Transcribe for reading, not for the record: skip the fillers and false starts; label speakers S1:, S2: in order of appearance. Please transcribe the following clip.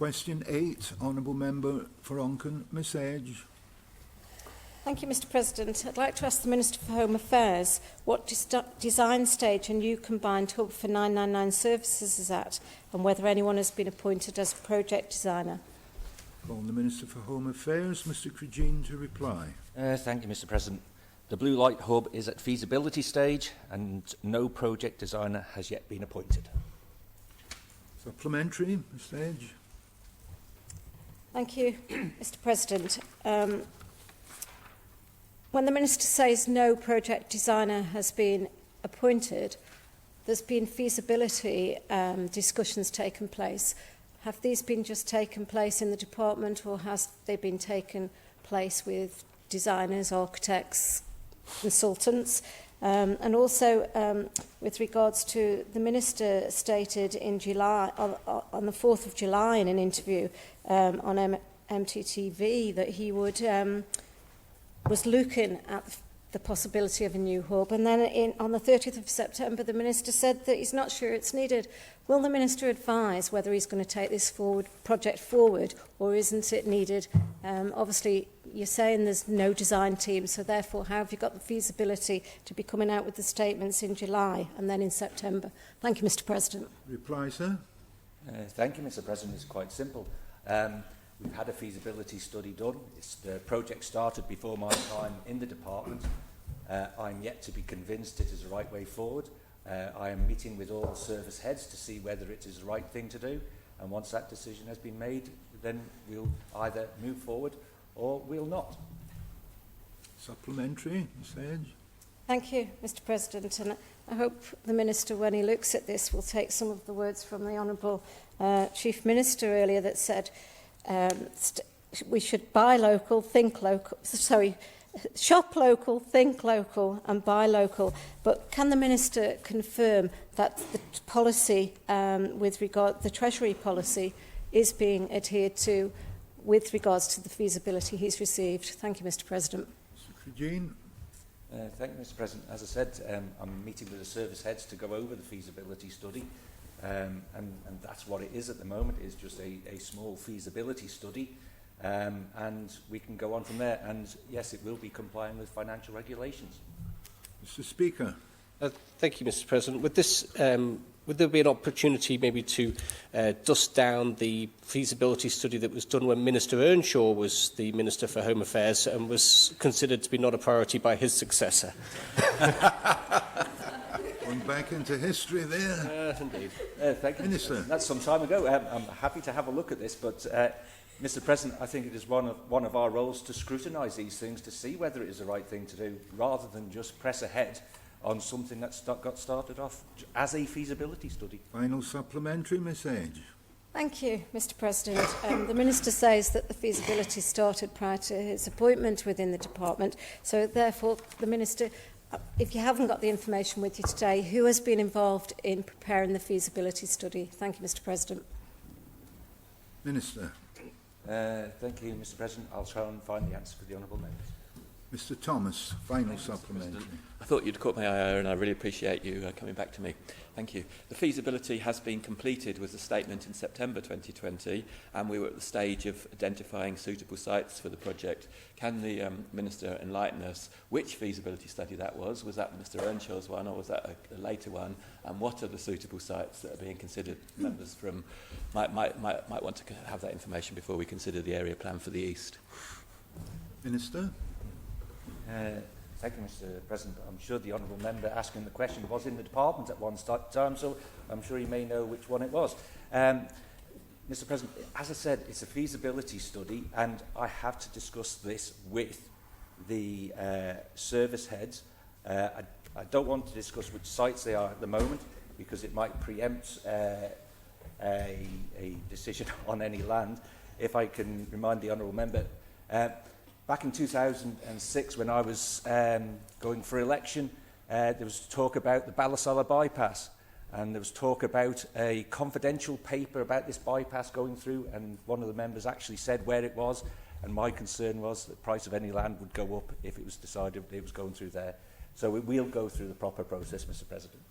S1: Question 8, Honourable Member for Onchan, Miss Edge.
S2: Thank you, Mr President. I'd like to ask the Minister for Home Affairs what design stage a new combined hub for 999 services is at and whether anyone has been appointed as a project designer.
S1: Call on the Minister for Home Affairs, Mr Cragin, to reply.
S3: Thank you, Mr President. The Blue Light Hub is at feasibility stage and no project designer has yet been appointed.
S1: Supplementary, Miss Edge.
S2: Thank you, Mr President. When the Minister says no project designer has been appointed, there's been feasibility discussions taken place. Have these been just taken place in the department or has they been taken place with designers, architects, consultants? And also with regards to the Minister stated in July, on the 4th of July in an interview on MTTV that he would was looking at the possibility of a new hub, and then on the 30th of September the Minister said that he's not sure it's needed. Will the Minister advise whether he's going to take this project forward or isn't it needed? Obviously you're saying there's no design team, so therefore how have you got the feasibility to be coming out with the statements in July and then in September? Thank you, Mr President.
S1: Reply, sir.
S3: Thank you, Mr President. It's quite simple. We've had a feasibility study done. The project started before my time in the department. I'm yet to be convinced it is the right way forward. I am meeting with all the service heads to see whether it is the right thing to do. And once that decision has been made, then we'll either move forward or we'll not.
S1: Supplementary, Ms Edge.
S2: Thank you, Mr President. And I hope the Minister, when he looks at this, will take some of the words from the Honourable Chief Minister earlier that said we should buy local, think local, shop local, think local and buy local. But can the Minister confirm that the policy with regard the Treasury policy is being adhered to with regards to the feasibility he's received? Thank you, Mr President.
S1: Mr Cragin.
S3: Thank you, Mr President. As I said, I'm meeting with the service heads to go over the feasibility study. And that's what it is at the moment, is just a small feasibility study. And we can go on from there. And yes, it will be complying with financial regulations.
S1: Mr Speaker.
S4: Thank you, Mr President. With this, would there be an opportunity maybe to dust down the feasibility study that was done when Minister Earnshaw was the Minister for Home Affairs and was considered to be not a priority by his successor?
S1: Going back into history there.
S3: Indeed. Thank you,
S1: Minister.
S3: That's some time ago. I'm happy to have a look at this, but Mr President, I think it is one of our roles to scrutinise these things to see whether it is the right thing to do, rather than just press ahead on something that got started off as a feasibility study.
S1: Final supplementary, Miss Edge.
S2: Thank you, Mr President. The Minister says that the feasibility started prior to his appointment within the department, so therefore the Minister, if you haven't got the information with you today, who has been involved in preparing the feasibility study? Thank you, Mr President.
S1: Minister.
S3: Thank you, Mr President. I'll try and find the answer for the honourable members.
S1: Mr Thomas, final supplementary.
S5: I thought you'd caught my eye and I really appreciate you coming back to me. Thank you. The feasibility has been completed with the statement in September 2020 and we were at the stage of identifying suitable sites for the project. Can the Minister enlighten us which feasibility study that was? Was that Mr Earnshaw's one or was that a later one? And what are the suitable sites that are being considered? Members from might want to have that information before we consider the area plan for the East.
S1: Minister.
S3: Thank you, Mr President. I'm sure the honourable member asking the question was in the department at one time, so I'm sure he may know which one it was. Mr President, as I said, it's a feasibility study and I have to discuss this with the service heads. I don't want to discuss which sites they are at the moment because it might preempt a decision on any land. If I can remind the honourable member, back in 2006, when I was going for election, there was talk about the Ballasalla bypass, and there was talk about a confidential paper about this bypass going through, and one of the members actually said where it was, and my concern was that the price of any land would go up if it was decided it was going through there. So we'll go through the proper process, Mr President.